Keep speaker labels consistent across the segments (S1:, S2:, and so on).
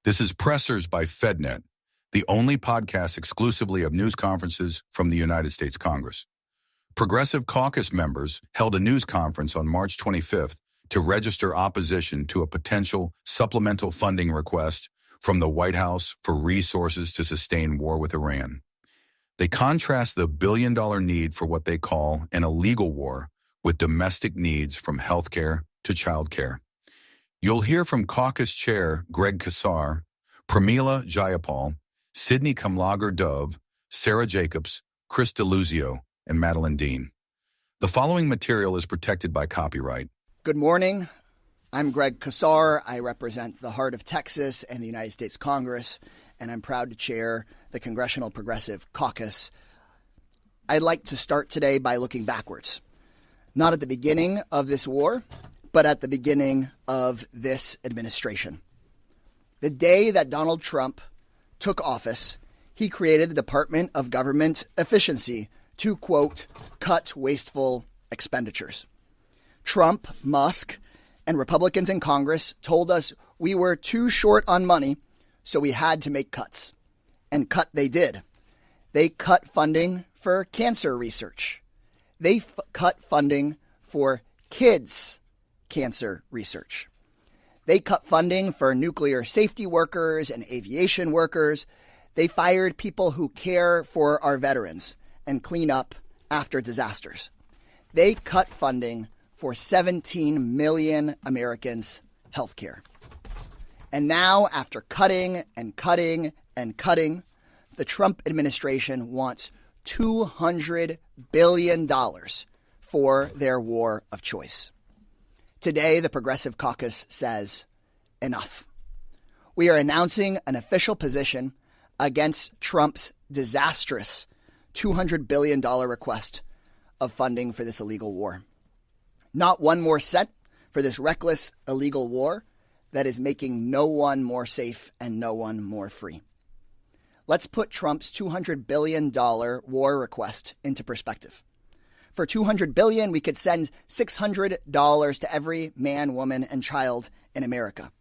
S1: This is Pressers by FedNet, the only podcast exclusively of news conferences from the United States Congress. Progressive Caucus members held a news conference on March 25th to register opposition to a potential supplemental funding request from the White House for resources to sustain war with Iran. They contrast the billion-dollar need for what they call an illegal war with domestic needs from healthcare to childcare. You'll hear from Caucus Chair Greg Casar, Pramila Jayapal, Sidney Kamlager-Dove, Sarah Jacobs, Chris DeLuzio, and Madeline Dean. The following material is protected by copyright.
S2: Good morning. I'm Greg Casar. I represent the heart of Texas and the United States Congress, and I'm proud to chair the Congressional Progressive Caucus. I'd like to start today by looking backwards, not at the beginning of this war, but at the beginning of this administration. The day that Donald Trump took office, he created the Department of Government Efficiency to, quote, cut wasteful expenditures. Trump, Musk, and Republicans in Congress told us we were too short on money, so we had to make cuts. And cut they did. They cut funding for cancer research. They cut funding for kids' cancer research. They cut funding for nuclear safety workers and aviation workers. They fired people who care for our veterans and clean up after disasters. They cut funding for 17 million Americans' health care. And now, after cutting and cutting and cutting, the Trump administration wants $200 billion for their war of choice. Today, the Progressive Caucus says, enough. We are announcing an official position against Trump's disastrous $200 billion request of funding for this illegal war. Not one more cent for this reckless, illegal war that is making no one more safe and no one more free. Let's put Trump's $200 billion war request into perspective. For $200 billion, we could send $600 to every man, woman, and child in America.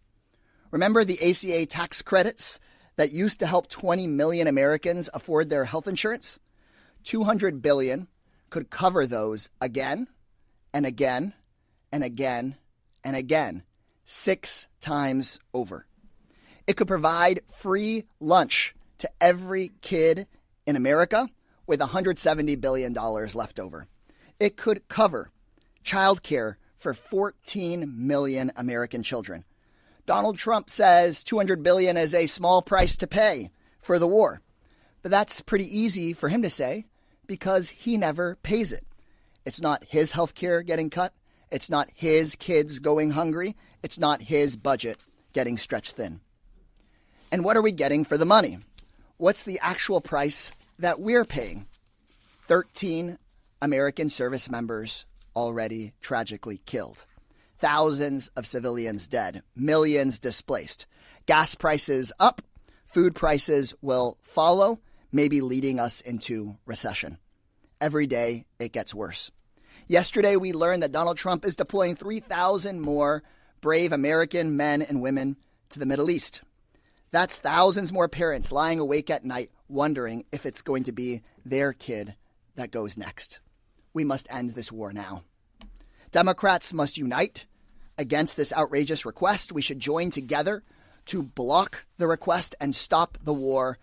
S2: Remember the ACA tax credits that used to help 20 million Americans afford their health insurance? $200 billion could cover those again and again and again and again, 6 times over. It could provide free lunch to every kid in America with $170 billion left over. It could cover child care for 14 million American children. Donald Trump says $200 billion is a small price to pay for the war. But that's pretty easy for him to say because he never pays it. It's not his health care getting cut. It's not his kids going hungry. It's not his budget getting stretched thin. And what are we getting for the money? What's the actual price that we're paying? 13 American service members already tragically killed. Thousands of civilians dead. Millions displaced. Gas prices up. Food prices will follow, maybe leading us into recession. Every day it gets worse. Yesterday we learned that Donald Trump is deploying 3,000 more brave American men and women to the Middle East. That's thousands more parents lying awake at night wondering if it's going to be their kid that goes next. We must end this war now. Democrats must unite against this outrageous request. We should join together to block the request and stop the war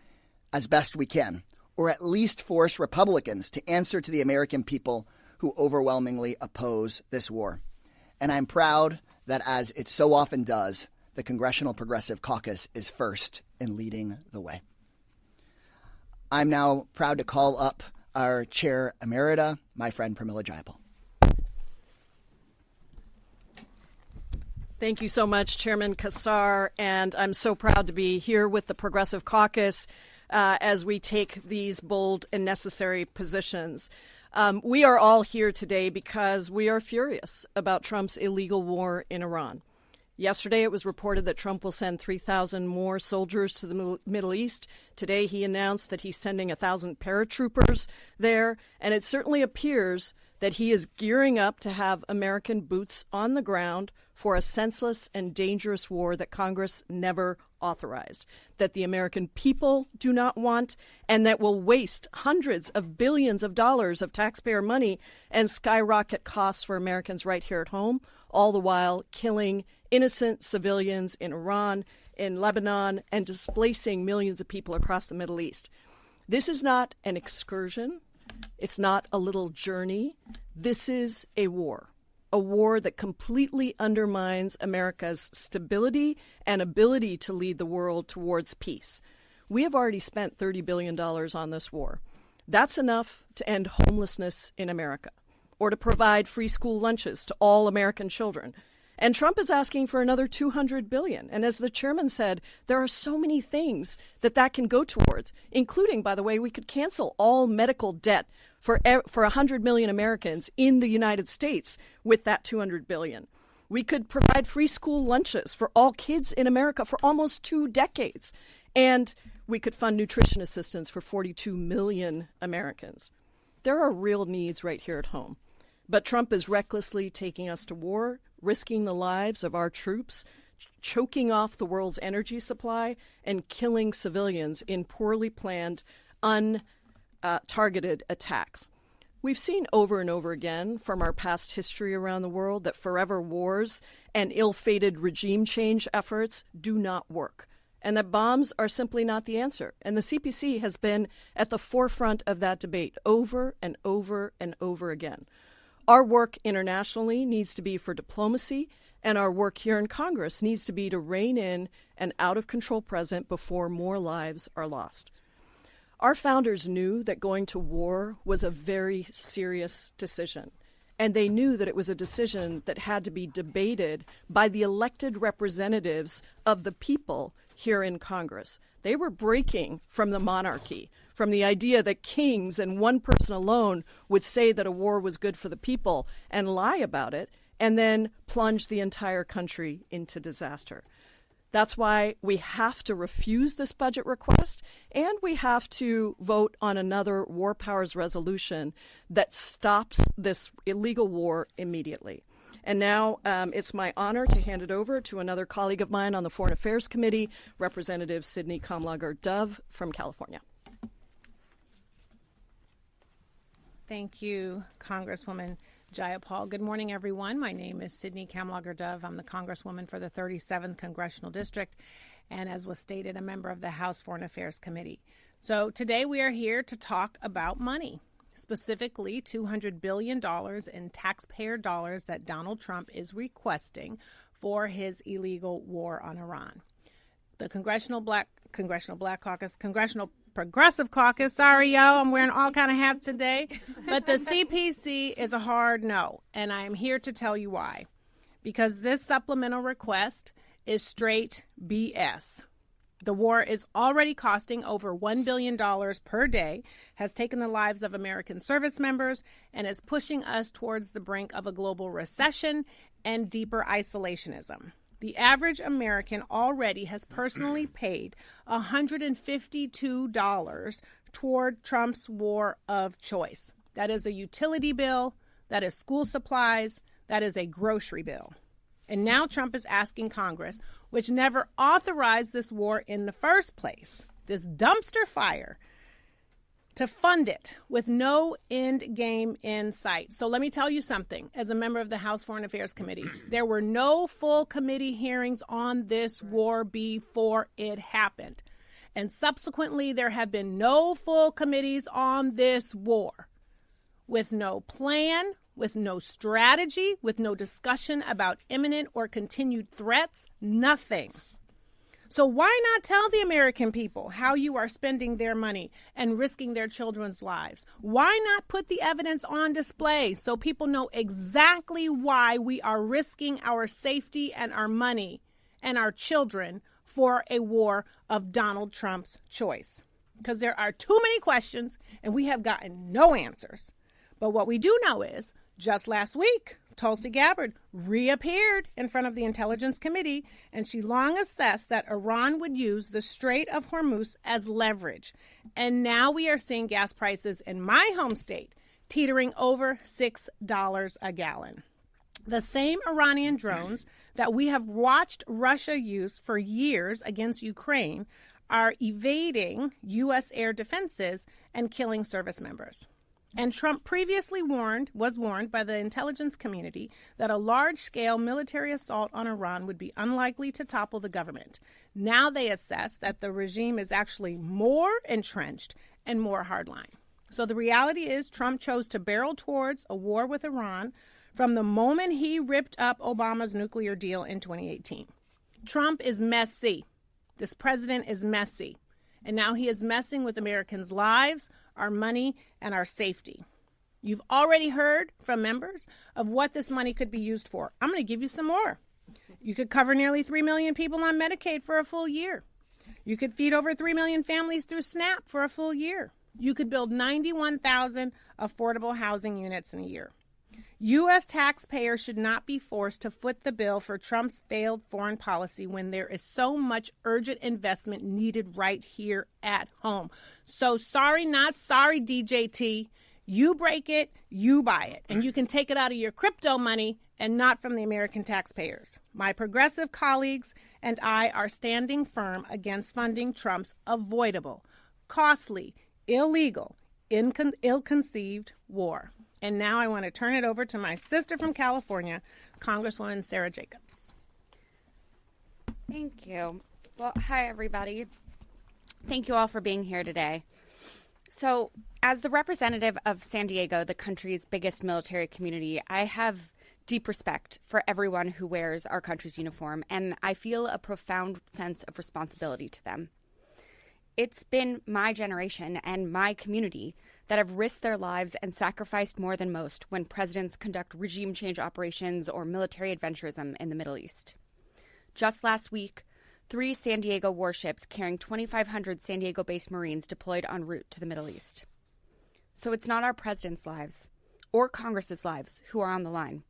S2: as best we can, or at least force Republicans to answer to the American people who overwhelmingly oppose this war. And I'm proud that, as it so often does, the Congressional Progressive Caucus is first in leading the way. I'm now proud to call up our Chair Emerita, my friend Pramila Jayapal.
S3: Thank you so much, Chairman Casar, and I'm so proud to be here with the Progressive Caucus as we take these bold and necessary positions. We are all here today because we are furious about Trump's illegal war in Iran. Yesterday, it was reported that Trump will send 3,000 more soldiers to the Middle East. Today, he announced that he's sending 1,000 paratroopers there, and it certainly appears that he is gearing up to have American boots on the ground for a senseless and dangerous war that Congress never authorized, that the American people do not want, and that will waste hundreds of billions of dollars of taxpayer money and skyrocket costs for Americans right here at home, all the while killing innocent civilians in Iran, in Lebanon, and displacing millions of people across the Middle East. This is not an excursion. It's not a little journey. This is a war that completely undermines America's stability and ability to lead the world towards peace. We have already spent $30 billion on this war. That's enough to end homelessness in America or to provide free school lunches to all American children. And Trump is asking for another $200 billion. And as the chairman said, there are so many things that can go towards, including, by the way, we could cancel all medical debt for 100 million Americans in the United States with that $200 billion. We could provide free school lunches for all kids in America for almost 2 decades. And we could fund nutrition assistance for 42 million Americans. There are real needs right here at home. But Trump is recklessly taking us to war, risking the lives of our troops, choking off the world's energy supply, and killing civilians in poorly planned, untargeted attacks. We've seen over and over again from our past history around the world that forever wars and ill-fated regime change efforts do not work, and that bombs are simply not the answer. And the CPC has been at the forefront of that debate over and over and over again. Our work internationally needs to be for diplomacy, and our work here in Congress needs to be to rein in an out-of-control president before more lives are lost. Our founders knew that going to war was a very serious decision, and they knew that it was a decision that had to be debated by the elected representatives of the people here in Congress. They were breaking from the monarchy, from the idea that kings and one person alone would say that a war was good for the people and lie about it, and then plunge the entire country into disaster. That's why we have to refuse this budget request, and we have to vote on another War Powers resolution that stops this illegal war immediately. And now it's my honor to hand it over to another colleague of mine on the Foreign Affairs Committee, Representative Sidney Kamlager-Dove from California.
S4: Thank you, Congresswoman Jayapal. Good morning, everyone. My name is Sidney Kamlager-Dove. I'm the Congresswoman for the 37th Congressional District, and as was stated, a member of the House Foreign Affairs Committee. So today we are here to talk about money, specifically $200 billion in taxpayer dollars that Donald Trump is requesting for his illegal war on Iran. The Congressional Progressive Caucus, sorry, y'all, I'm wearing all kind of hats today, but the CPC is a hard no, and I am here to tell you why. Because this supplemental request is straight BS. The war is already costing over $1 billion per day, has taken the lives of American service members, and is pushing us towards the brink of a global recession and deeper isolationism. The average American already has personally paid $152 toward Trump's war of choice. That is a utility bill, that is school supplies, that is a grocery bill. And now Trump is asking Congress, which never authorized this war in the first place, this dumpster fire, to fund it with no end game in sight. So let me tell you something. As a member of the House Foreign Affairs Committee, there were no full committee hearings on this war before it happened. And subsequently, there have been no full committees on this war, with no plan, with no strategy, with no discussion about imminent or continued threats, nothing. So why not tell the American people how you are spending their money and risking their children's lives? Why not put the evidence on display so people know exactly why we are risking our safety and our money and our children for a war of Donald Trump's choice? Because there are too many questions and we have gotten no answers. But what we do know is, just last week, Tulsi Gabbard reappeared in front of the Intelligence Committee, and she long assessed that Iran would use the Strait of Hormuz as leverage. And now we are seeing gas prices in my home state teetering over $6 a gallon. The same Iranian drones that we have watched Russia use for years against Ukraine are evading U.S. air defenses and killing service members. And Trump previously was warned by the intelligence community that a large-scale military assault on Iran would be unlikely to topple the government. Now they assess that the regime is actually more entrenched and more hardline. So the reality is Trump chose to barrel towards a war with Iran from the moment he ripped up Obama's nuclear deal in 2018. Trump is messy. This president is messy. And now he is messing with Americans' lives, our money, and our safety. You've already heard from members of what this money could be used for. I'm going to give you some more. You could cover nearly 3 million people on Medicaid for a full year. You could feed over 3 million families through SNAP for a full year. You could build 91,000 affordable housing units in a year. U.S. taxpayers should not be forced to foot the bill for Trump's failed foreign policy when there is so much urgent investment needed right here at home. So sorry, not sorry, DJT. You break it, you buy it. And you can take it out of your crypto money and not from the American taxpayers. My progressive colleagues and I are standing firm against funding Trump's avoidable, costly, illegal, ill-conceived war. And now I want to turn it over to my sister from California, Congresswoman Sarah Jacobs.
S5: Thank you. Well, hi, everybody. Thank you all for being here today. So, as the representative of San Diego, the country's biggest military community, I have deep respect for everyone who wears our country's uniform, and I feel a profound sense of responsibility to them. It's been my generation and my community that have risked their lives and sacrificed more than most when presidents conduct regime change operations or military adventurism in the Middle East. Just last week, 3 San Diego warships carrying 2,500 San Diego-based Marines deployed en route to the Middle East. So it's not our president's lives or Congress's lives who are on the line.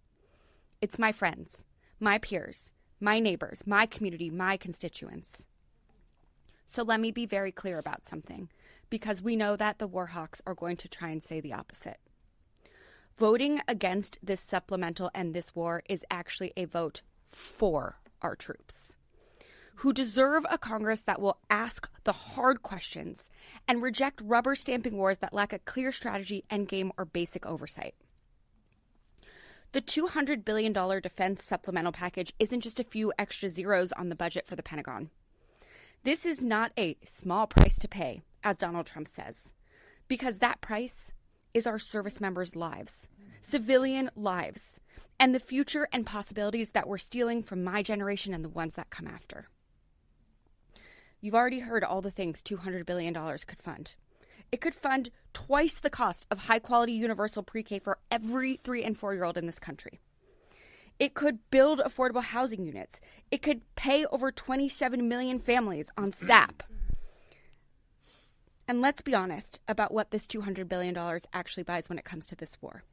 S5: It's my friends, my peers, my neighbors, my community, my constituents. So let me be very clear about something, because we know that the war hawks are going to try and say the opposite. Voting against this supplemental and this war is actually a vote for our troops, who deserve a Congress that will ask the hard questions and reject rubber-stamping wars that lack a clear strategy, endgame, or basic oversight. The $200 billion defense supplemental package isn't just a few extra zeros on the budget for the Pentagon. This is not a small price to pay, as Donald Trump says, because that price is our service members' lives, civilian lives, and the future and possibilities that we're stealing from my generation and the ones that come after. You've already heard all the things $200 billion could fund. It could fund twice the cost of high-quality universal pre-K for every 3- and 4-year-old in this country. It could build affordable housing units. It could pay over 27 million families on SNAP. And let's be honest about what this $200 billion actually buys when it comes to this war.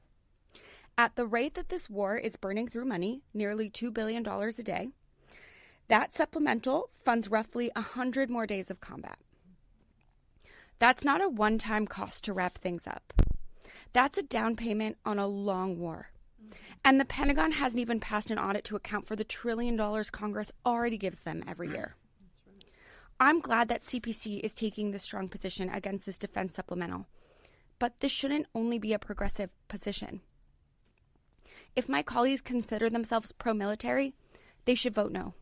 S5: At the rate that this war is burning through money, nearly $2 billion a day, that supplemental funds roughly 100 more days of combat. That's not a one-time cost to wrap things up. That's a down payment on a long war. And the Pentagon hasn't even passed an audit to account for the $1 trillion Congress already gives them every year. I'm glad that CPC is taking this strong position against this defense supplemental, but this shouldn't only be a progressive position. If my colleagues consider themselves pro-military, they should vote no.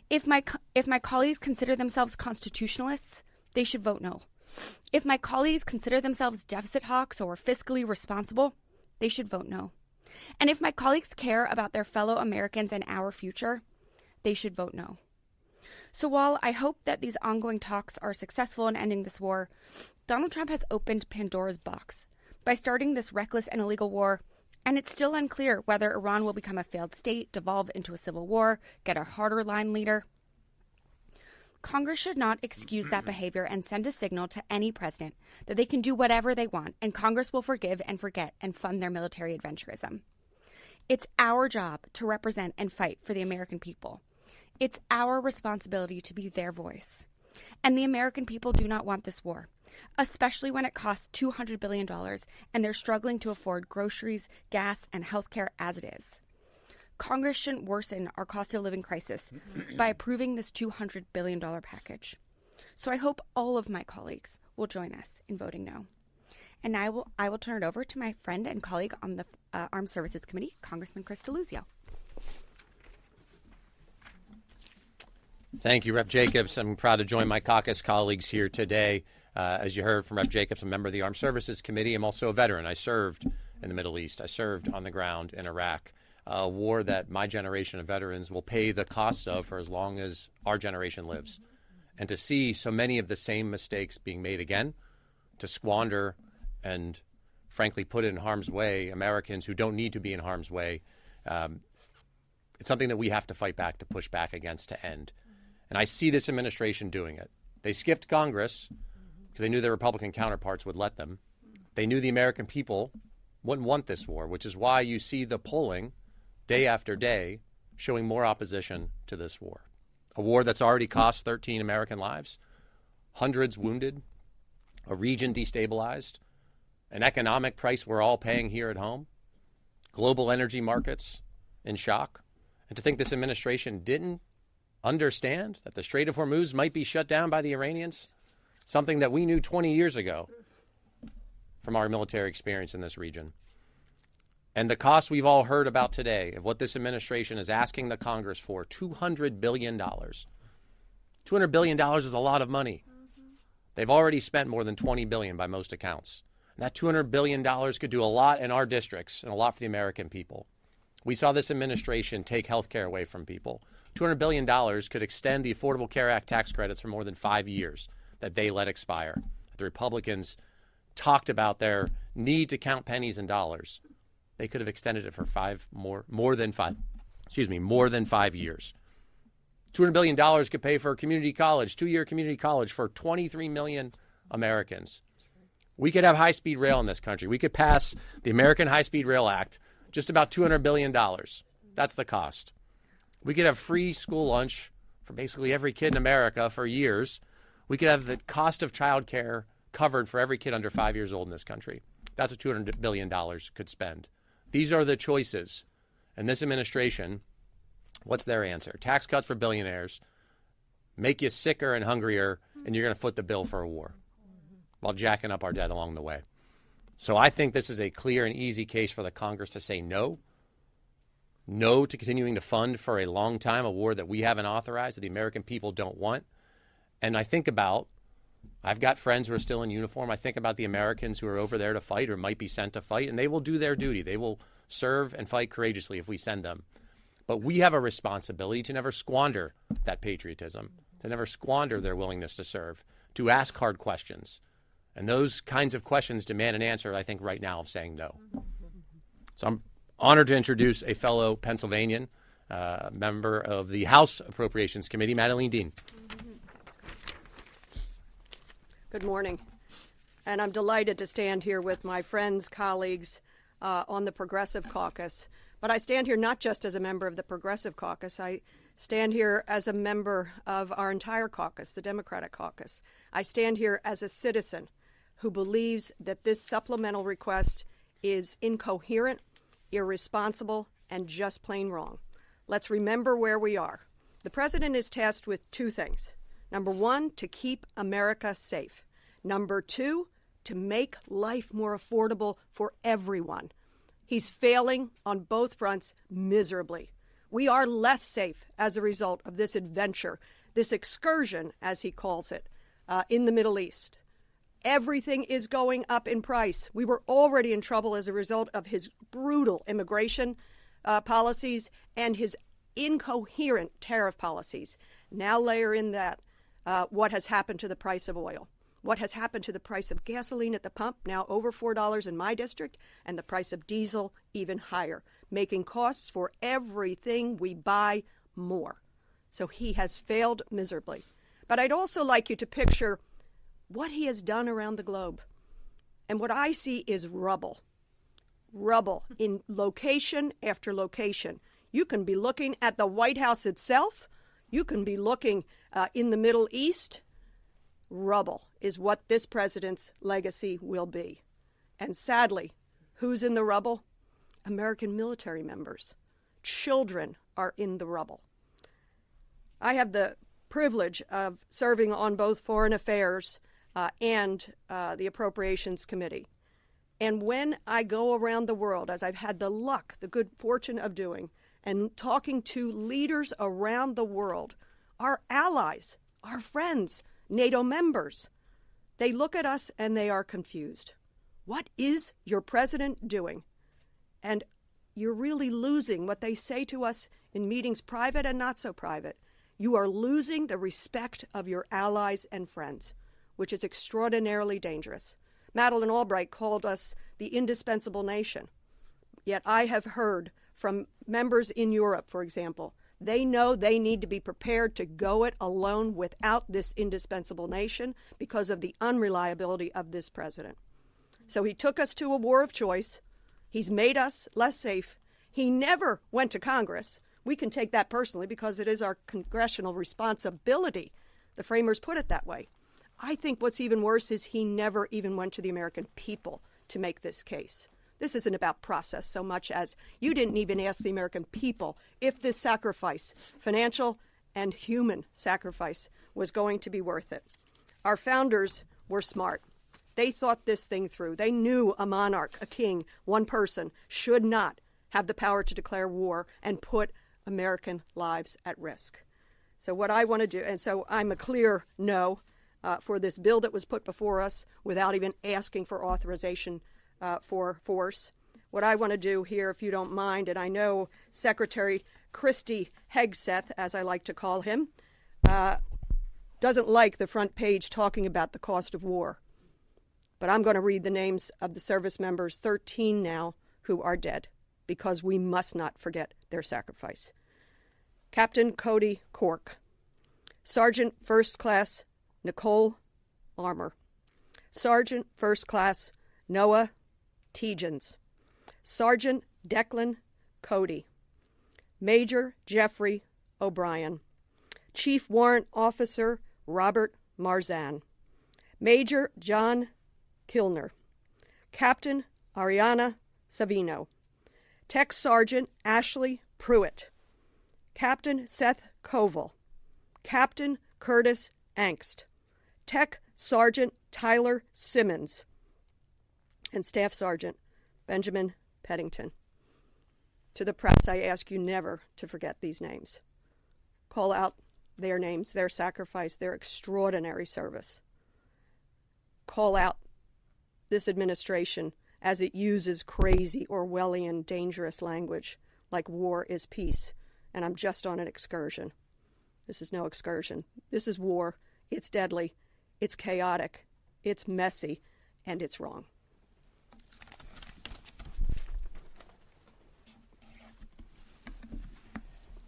S5: If my colleagues consider themselves constitutionalists, they should vote no. If my colleagues consider themselves deficit hawks or fiscally responsible, they should vote no. And if my colleagues care about their fellow Americans and our future, they should vote no. So while I hope that these ongoing talks are successful in ending this war, Donald Trump has opened Pandora's box by starting this reckless and illegal war, and it's still unclear whether Iran will become a failed state, devolve into a civil war, get a harder line leader. Congress should not excuse that behavior and send a signal to any president that they can do whatever they want, and Congress will forgive and forget and fund their military adventurism. It's our job to represent and fight for the American people. It's our responsibility to be their voice. And the American people do not want this war. especially when it costs $200 billion and they're struggling to afford groceries, gas, and healthcare as it is. Congress shouldn't worsen our cost of living crisis by approving this $200 billion package. So I hope all of my colleagues will join us in voting no. And I will turn it over to my friend and colleague on the Armed Services Committee, Congressman Chris DeLuzio.
S6: Thank you, Rep. Jacobs. I'm proud to join my caucus colleagues here today. As you heard from Rep. Jacobs, I'm a member of the Armed Services Committee. I'm also a veteran. I served in the Middle East. I served on the ground in Iraq, a war that my generation of veterans will pay the cost of for as long as our generation lives. And to see so many of the same mistakes being made again, to squander and, frankly, put in harm's way Americans who don't need to be in harm's way, it's something that we have to fight back, to push back against, to end. And I see this administration doing it. They skipped Congress because they knew their Republican counterparts would let them. They knew the American people wouldn't want this war, which is why you see the polling day after day showing more opposition to this war. A war that's already cost 13 American lives, hundreds wounded, a region destabilized, an economic price we're all paying here at home, global energy markets in shock. And to think this administration didn't understand that the Strait of Hormuz might be shut down by the Iranians, something that we knew 20 years ago from our military experience in this region. And the cost we've all heard about today of what this administration is asking the Congress for, $200 billion. $200 billion is a lot of money. They've already spent more than $20 billion by most accounts. And that $200 billion could do a lot in our districts and a lot for the American people. We saw this administration take health care away from people. $200 billion could extend the Affordable Care Act tax credits for more than 5 years that they let expire. The Republicans talked about their need to count pennies and dollars. They could have extended it for more than 5 years. $200 billion could pay for a community college, 2-year community college for 23 million Americans. We could have high-speed rail in this country. We could pass the American High-Speed Rail Act, just about $200 billion. That's the cost. We could have free school lunch for basically every kid in America for years. We could have the cost of childcare covered for every kid under 5 years old in this country. That's what $200 billion could spend. These are the choices. And this administration, what's their answer? Tax cuts for billionaires, make you sicker and hungrier, and you're going to foot the bill for a war while jacking up our debt along the way. So I think this is a clear and easy case for the Congress to say no. No to continuing to fund for a long time a war that we haven't authorized, that the American people don't want. And I think about, I've got friends who are still in uniform. I think about the Americans who are over there to fight or might be sent to fight, and they will do their duty. They will serve and fight courageously if we send them. But we have a responsibility to never squander that patriotism, to never squander their willingness to serve, to ask hard questions. And those kinds of questions demand an answer, I think, right now of saying no. So I'm honored to introduce a fellow Pennsylvanian, member of the House Appropriations Committee, Madeleine Dean.
S7: Good morning. And I'm delighted to stand here with my friends, colleagues on the Progressive Caucus. But I stand here not just as a member of the Progressive Caucus. I stand here as a member of our entire caucus, the Democratic Caucus. I stand here as a citizen who believes that this supplemental request is incoherent, irresponsible, and just plain wrong. Let's remember where we are. The president is tasked with two things. Number one, to keep America safe. Number two, to make life more affordable for everyone. He's failing on both fronts miserably. We are less safe as a result of this adventure, this excursion, as he calls it, in the Middle East. Everything is going up in price. We were already in trouble as a result of his brutal immigration policies and his incoherent tariff policies. Now layer in that what has happened to the price of oil, what has happened to the price of gasoline at the pump, now over $4 in my district, and the price of diesel even higher, making costs for everything we buy more. So he has failed miserably. But I'd also like you to picture what he has done around the globe. And what I see is rubble. Rubble in location after location. You can be looking at the White House itself. You can be looking in the Middle East. rubble is what this president's legacy will be. And sadly, who's in the rubble? American military members. Children are in the rubble. I have the privilege of serving on both Foreign Affairs and the Appropriations Committee. And when I go around the world, as I've had the good fortune of doing, and talking to leaders around the world, our allies, our friends, NATO members, they look at us and they are confused. What is your president doing? And you're really losing what they say to us in meetings, private and not so private. You are losing the respect of your allies and friends, which is extraordinarily dangerous. Madeleine Albright called us the indispensable nation. Yet I have heard from members in Europe, for example, they know they need to be prepared to go it alone without this indispensable nation because of the unreliability of this president. So he took us to a war of choice. He's made us less safe. He never went to Congress. We can take that personally because it is our congressional responsibility. The framers put it that way. I think what's even worse is he never even went to the American people to make this case. This isn't about process so much as you didn't even ask the American people if this sacrifice, financial and human sacrifice, was going to be worth it. Our founders were smart. They thought this thing through. They knew a monarch, a king, one person, should not have the power to declare war and put American lives at risk. So what I want to do, and so I'm a clear no for this bill that was put before us without even asking for authorization for force. What I want to do here, if you don't mind, and I know Secretary Christy Hegseth, as I like to call him, doesn't like the front page talking about the cost of war. But I'm going to read the names of the service members, 13 now, who are dead, because we must not forget their sacrifice. Captain Cody Cork, Sergeant First Class Nicole Armour, Sergeant First Class Noah Tegens, Sergeant Declan Cody, Major Jeffrey O'Brien, Chief Warrant Officer Robert Marzan, Major John Kilner, Captain Ariana Savino, Tech Sergeant Ashley Pruitt, Captain Seth Koval, Captain Curtis Angst, Tech Sergeant Tyler Simmons, and Staff Sergeant Benjamin Peddington. To the press, I ask you never to forget these names. Call out their names, their sacrifice, their extraordinary service. Call out this administration as it uses crazy Orwellian dangerous language like war is peace. And I'm just on an excursion. This is no excursion. This is war. It's deadly. It's chaotic. It's messy. And it's wrong.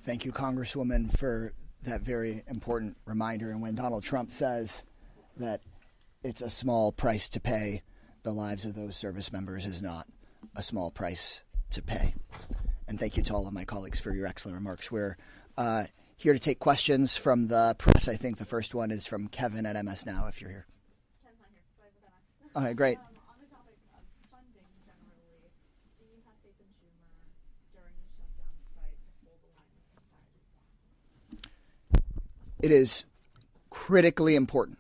S2: Thank you, Congresswoman, for that very important reminder. And when Donald Trump says that it's a small price to pay, the lives of those service members is not a small price to pay. And thank you to all of my colleagues for your excellent remarks. We're here to take questions from the press. I think the first one is from Kevin at MS Now, if you're here.
S8: Ken's not here, so I have MS.
S2: Okay, great.
S8: On the topic of funding generally, do you have faith in Schumer during the shutdown fight to hold the line with the
S2: It is critically important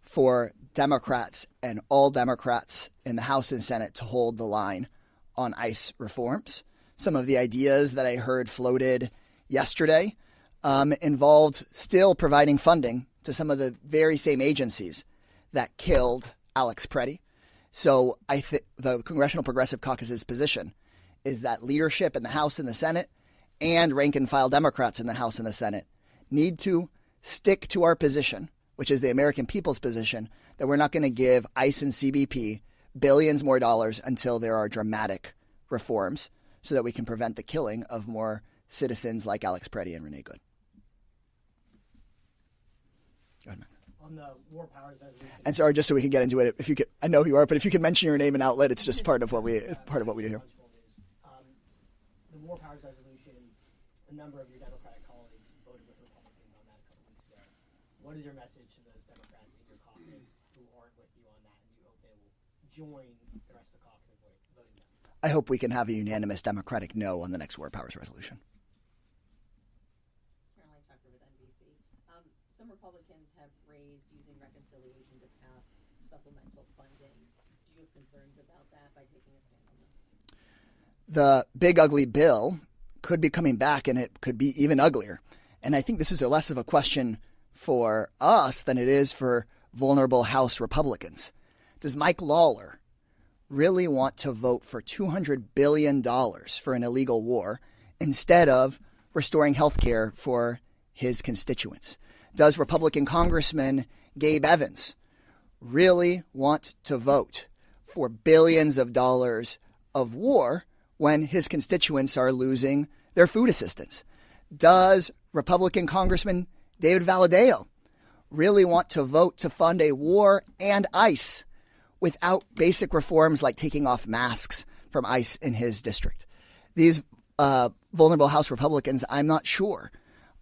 S2: for Democrats and all Democrats in the House and Senate to hold the line on ICE reforms. Some of the ideas that I heard floated yesterday involved still providing funding to some of the very same agencies that killed Alex Preddy. So I think the Congressional Progressive Caucus's position is that leadership in the House and the Senate and rank and file Democrats in the House and the Senate need to stick to our position, which is the American people's position, that we're not going to give ICE and CBP billions more dollars until there are dramatic reforms so that we can prevent the killing of more citizens like Alex Preddy and Renee Good. Go ahead, Matt.
S9: On the War Powers Resolution.
S2: And sorry, just so we can get into it, if you could, I know who you are, but if you can mention your name and outlet, it's just part of what we do here.
S9: The War Powers Resolution, a number of your Democratic colleagues voted with Republicans on that a couple weeks ago. What is your message to those Democrats in your caucus who aren't with you on that, and do you hope they will join the rest of the caucus in voting no?
S2: I hope we can have a unanimous Democratic no on the next war powers resolution.
S10: Caroline Tucker with NBC. Some Republicans have raised using reconciliation to pass supplemental funding. Do you have concerns about that by taking a stand on this?
S2: The big ugly bill could be coming back, and it could be even uglier. And I think this is less of a question for us than it is for vulnerable House Republicans. Does Mike Lawler really want to vote for $200 billion for an illegal war instead of restoring health care for his constituents? Does Republican Congressman Gabe Evans really want to vote for billions of dollars of war when his constituents are losing their food assistance? Does Republican Congressman David Valadao really want to vote to fund a war and ICE without basic reforms like taking off masks from ICE in his district? These vulnerable House Republicans, I'm not sure,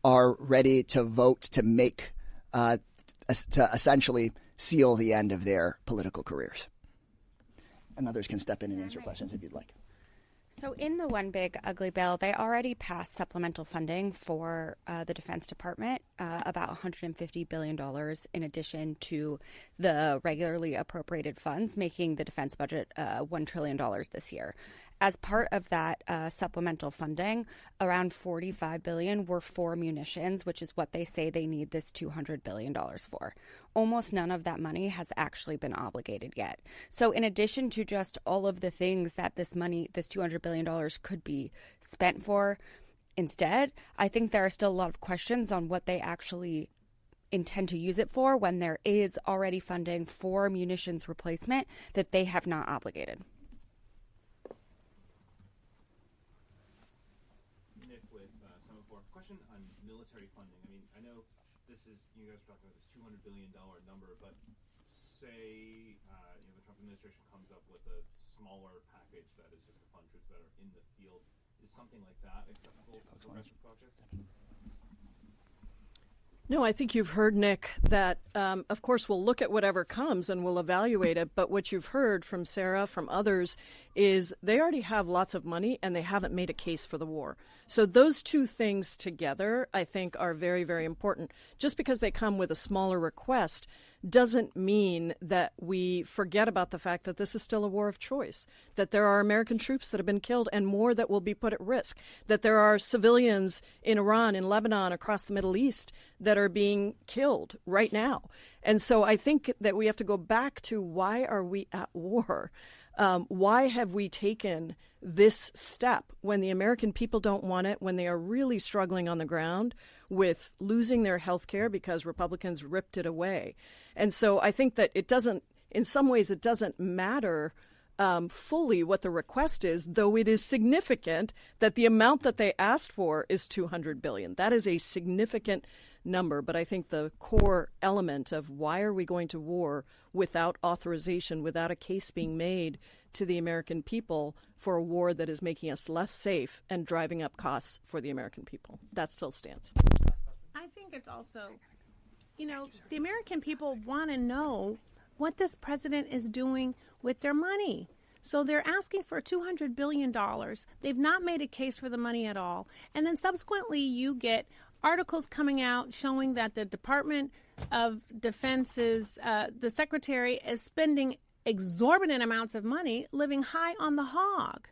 S2: are ready to vote to make to essentially seal the end of their political careers. And others can step in and answer questions if you'd like.
S5: So in the One Big Ugly Bill, they already passed supplemental funding for the Defense Department, about $150 billion in addition to the regularly appropriated funds, making the defense budget $1 trillion this year. As part of that supplemental funding, around $45 billion were for munitions, which is what they say they need this $200 billion for. Almost none of that money has actually been obligated yet. So in addition to just all of the things that this money, this $200 billion could be spent for instead, I think there are still a lot of questions on what they actually intend to use it for when there is already funding for munitions replacement that they have not obligated.
S11: Question on military funding. I mean, I know this is, you guys are talking about this $200 billion number, but say the Trump administration comes up with a smaller package that is just to fund troops that are in the field. Is something like that acceptable for the Progressive Caucus?
S3: No, I think you've heard, Nick, that of course we'll look at whatever comes and we'll evaluate it. But what you've heard from Sarah, from others, is they already have lots of money and they haven't made a case for the war. So those two things together, I think, are very, very important. Just because they come with a smaller request doesn't mean that we forget about the fact that this is still a war of choice, that there are American troops that have been killed and more that will be put at risk, that there are civilians in Iran, in Lebanon, across the Middle East that are being killed right now. And so I think that we have to go back to why are we at war? Why have we taken this step when the American people don't want it, when they are really struggling on the ground with losing their health care because Republicans ripped it away? And so I think that it doesn't, in some ways, it doesn't matter fully what the request is, though it is significant that the amount that they asked for is $200 billion. That is a significant number, but I think the core element of why are we going to war without authorization, without a case being made to the American people for a war that is making us less safe and driving up costs for the American people. That still stands.
S4: I think it's also, the American people want to know what this president is doing with their money. So they're asking for $200 billion. They've not made a case for the money at all. And then subsequently you get articles coming out showing that the Department of Defense's, the secretary is spending exorbitant amounts of money living high on the hog.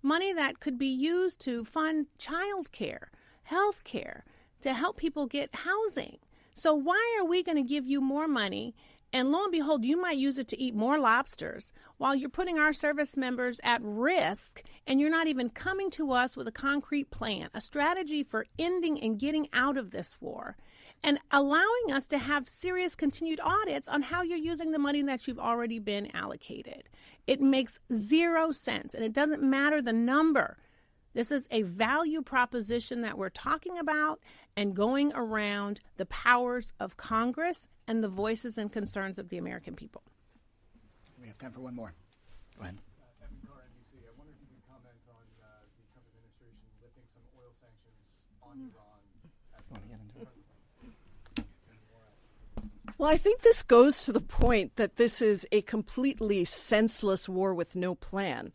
S4: Money that could be used to fund child care, health care, to help people get housing. So why are we going to give you more money? And lo and behold, you might use it to eat more lobsters while you're putting our service members at risk, and you're not even coming to us with a concrete plan, a strategy for ending and getting out of this war, and allowing us to have serious continued audits on how you're using the money that you've already been allocated. It makes zero sense, and it doesn't matter the number. This is a value proposition that we're talking about and going around the powers of Congress and the voices and concerns of the American people.
S2: We have time for one more. Go ahead.
S12: NBC. I wonder if you could comment on the Trump administration lifting some oil sanctions on Iran.
S3: Well, I think this goes to the point that this is a completely senseless war with no plan.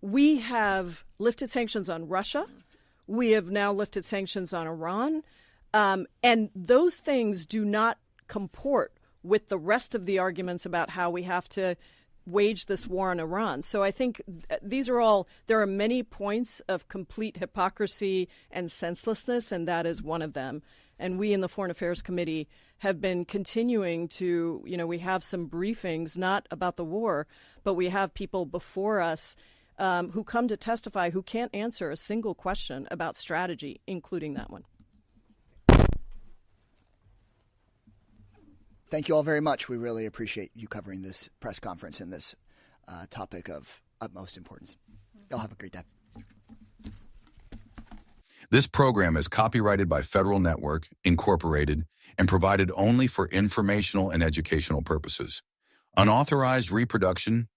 S3: We have lifted sanctions on Russia. We have now lifted sanctions on Iran. And those things do not comport with the rest of the arguments about how we have to wage this war on Iran. So I think there are many points of complete hypocrisy and senselessness, and that is one of them. And we in the Foreign Affairs Committee have been continuing to, we have some briefings, not about the war, but we have people before us who come to testify who can't answer a single question about strategy, including that one.
S2: Thank you all very much. We really appreciate you covering this press conference and this topic of utmost importance. Y'all have a great day.
S1: This program is copyrighted by Federal Network, Incorporated, and provided only for informational and educational purposes. Unauthorized reproduction,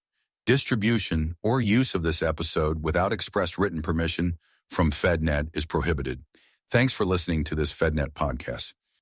S1: distribution, or use of this episode without express written permission from FedNet is prohibited. Thanks for listening to this FedNet podcast.